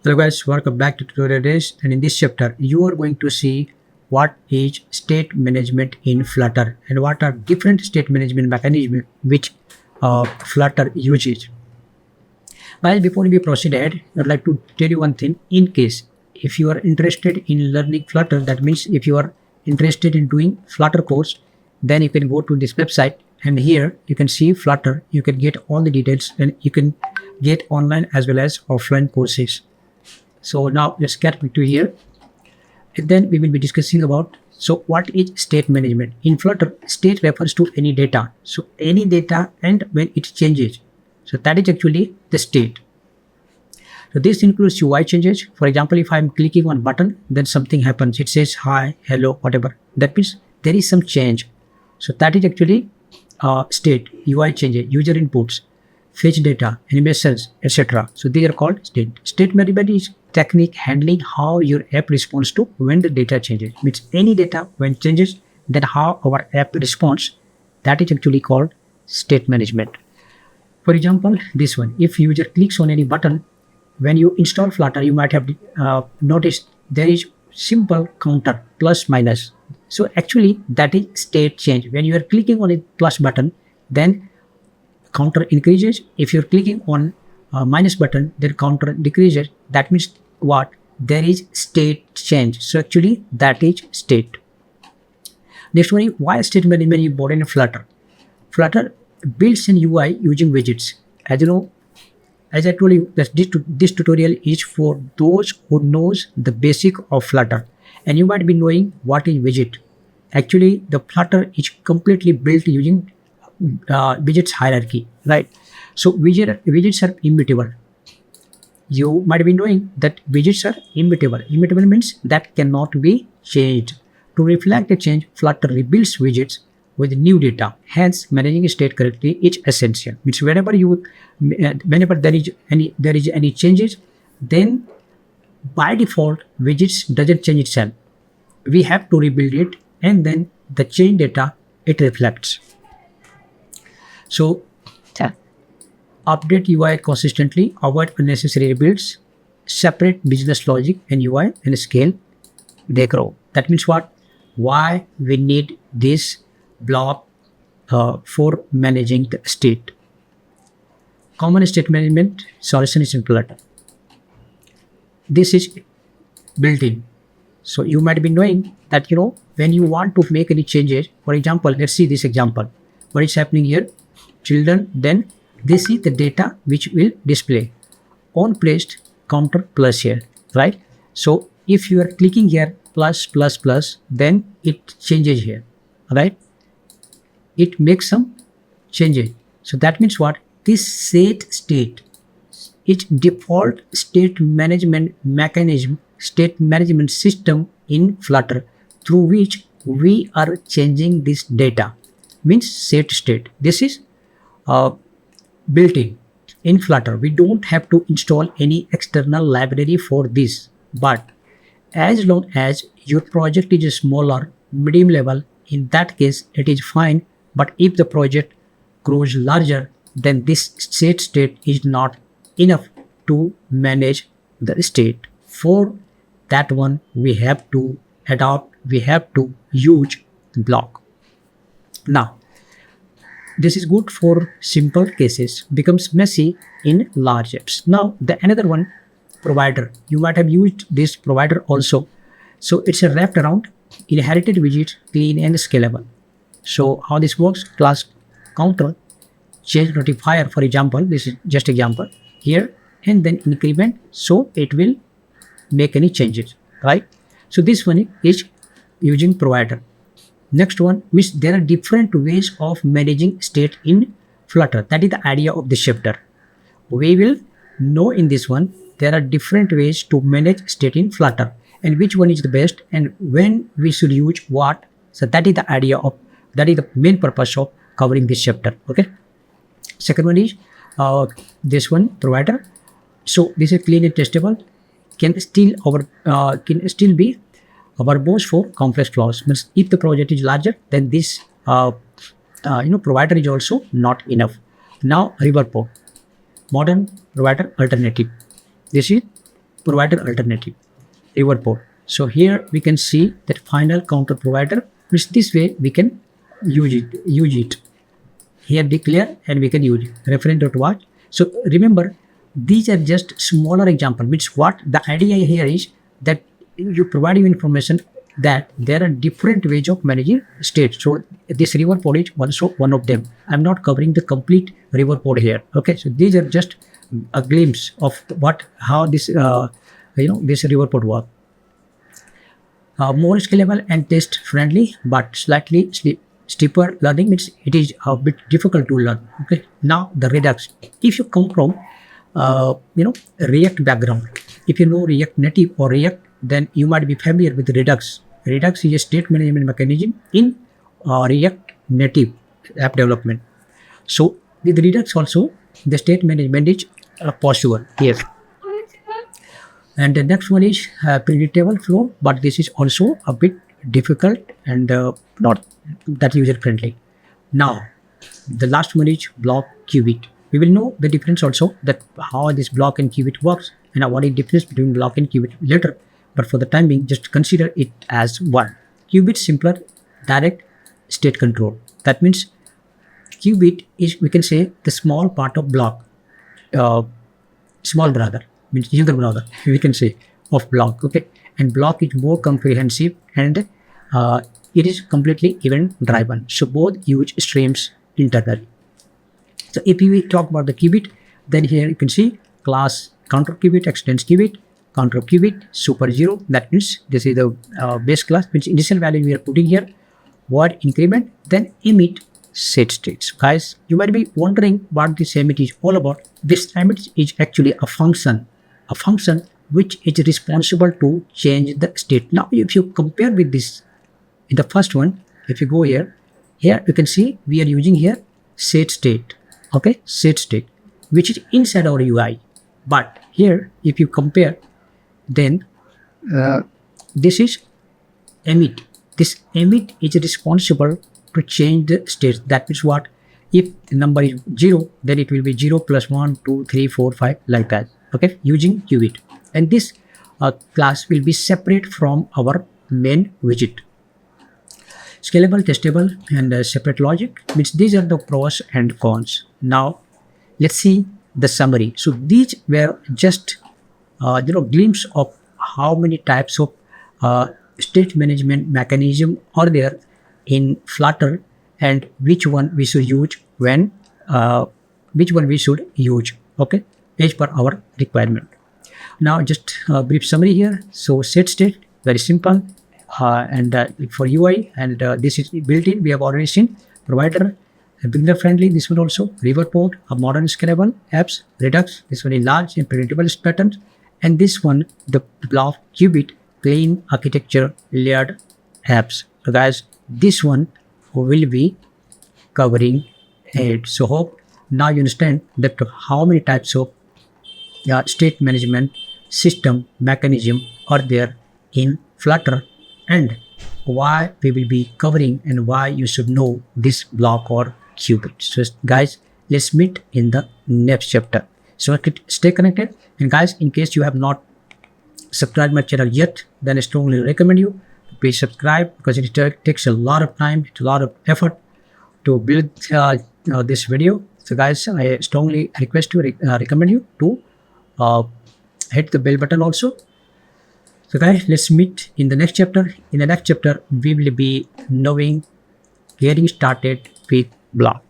Hello guys, welcome back to Tutorial Days, and in this chapter you are going to see what is state management in Flutter and what are different state management mechanisms which Flutter uses. But before we proceed ahead, I'd like to tell you one thing. In case if you are interested in learning Flutter, that means if you are interested in doing Flutter course, then you can go to this website and here you can see Flutter. You can get all the details and you can get online as well as offline courses. So now let's get to here, and then we will be discussing about what is state management. In Flutter, state refers to any data. So any data and when it changes. So that is actually the state. So this includes UI changes. For example, if I'm clicking on button, then something happens. It says hi, hello, whatever. That means there is some change. So that is actually state, UI changes, user inputs, fetch data, animations, etc. So they are called state. State management is technique handling how your app responds to when the data changes. Means any data when changes, then how our app responds. That is actually called state management. For example, this one. If user clicks on any button, when you install Flutter, you might have noticed there is simple counter plus minus. So actually that is state change. When you are clicking on a plus button, then counter increases. If you're clicking on minus button, then counter decreases. That means what? There is state change. So actually that is state. Next one is why state management is important in Flutter. Flutter builds an UI using widgets. As you know, as I told you, that this tutorial is for those who knows the basic of Flutter, and you might be knowing what is widget. Actually, the Flutter is completely built using widgets hierarchy, right? So widgets are immutable. You might be knowing that widgets are immutable. Immutable means that cannot be changed. To reflect the change, Flutter rebuilds widgets with new data. Hence, managing state correctly is essential. Means whenever there is any changes, then by default widgets doesn't change itself. We have to rebuild it, and then the change data it reflects. So update UI consistently, avoid unnecessary rebuilds, separate business logic and UI and scale, they grow. That means what? Why we need this block for managing the state. Common state management solution is in Flutter. This is built in. So you might be knowing that when you want to make any changes, for example, let's see this example. What is happening here? Children, then this is the data which will display on placed counter plus here, right? So if you are clicking here plus plus plus, then it changes here, right? It makes some changes. So that means what? This set state, its default state management mechanism, state management system in Flutter through which we are changing this data, means set state. This is built in Flutter. We don't have to install any external library for this. But as long as your project is smaller, medium level, in that case it is fine. But if the project grows larger, then this set state is not enough to manage the state. For that one, we have to adopt, we have to use BLoC. Now, this is good for simple cases, becomes messy in large apps. Now, the another one, provider. You might have used this provider also. So it's a wrapped around inherited widget, clean and scalable. So how this works? Class counter, change notifier, for example, this is just example here, and then increment, so it will make any changes, right? So this one is using provider. Next one means there are different ways of managing state in Flutter. That is the idea of the chapter. We will know in this one there are different ways to manage state in Flutter and which one is the best and when we should use what. So that is the idea of, that is the main purpose of covering this chapter. Okay. Second one is this one, provider. So this is clean and testable. Can still be verbose for complex flows. Means if the project is larger, then this provider is also not enough. Now Riverpod, modern provider alternative. This is provider alternative, Riverpod. So here we can see that final counter provider, which this way we can use it. Here declare and we can use it. Reference.watch. So remember, these are just smaller example, which what the idea here is that you provide you information that there are different ways of managing states. So this Riverpod is also one of them. I'm not covering the complete Riverpod here. Okay, so these are just a glimpse of how this this Riverpod works. More scalable and test friendly, but slightly steeper learning means it is a bit difficult to learn. Okay, now the Redux. If you come from React background, if you know React Native or React, then you might be familiar with Redux. Redux is a state management mechanism in React Native app development. So with Redux also, the state management is possible here. And the next one is predictable flow, but this is also a bit difficult and not that user friendly. Now, the last one is BLoC qubit. We will know the difference also, that how this BLoC and qubit works and what is the difference between BLoC and qubit later. But for the time being, just consider it as one. Qubit simpler, direct state control. That means qubit is, we can say, the small part of BLoC, small brother, means younger brother, we can say, of BLoC. Okay, and BLoC is more comprehensive and it is completely event driven. So both use streams internally. So if we talk about the qubit, then here you can see class counter qubit, extends qubit, counter qubit, super zero. That means this is the base class, which initial value we are putting here, void increment, then emit set states. Guys, you might be wondering what this emit is all about. This emit is actually a function which is responsible to change the state. Now, if you compare with this, in the first one, if you go here you can see we are using here set state. Okay, set state, which is inside our UI. But here, if you compare, then this is emit. This emit is responsible to change the state. That means what? If the number is 0, then it will be 0 plus 1, 2, 3, 4, 5, like that. Okay, using qubit. And this class will be separate from our main widget. Scalable, testable, and separate logic, means these are the pros and cons. Now, let's see the summary. So these were just glimpse of how many types of state management mechanism are there in Flutter and which one we should use when okay, as per our requirement. Now just a brief summary here. So set state, very simple, and for UI, and this is built in, we have already seen. Provider, beginner friendly, this one also. Riverpod, a modern scalable apps. Redux, this one is large and predictable patterns. And this one, the BLoC qubit, plain architecture layered apps. So guys, this one will be covering it. So hope now you understand that how many types of state management system mechanism are there in Flutter, and why we will be covering and why you should know this BLoC or qubit. So guys, let's meet in the next chapter. So stay connected, and guys, in case you have not subscribed my channel yet, then I strongly recommend you to please subscribe, because it takes a lot of time, a lot of effort to build this video. So guys, I strongly request you, recommend you to hit the bell button also. So guys, let's meet in the next chapter. In the next chapter, we will be getting started with BLoC.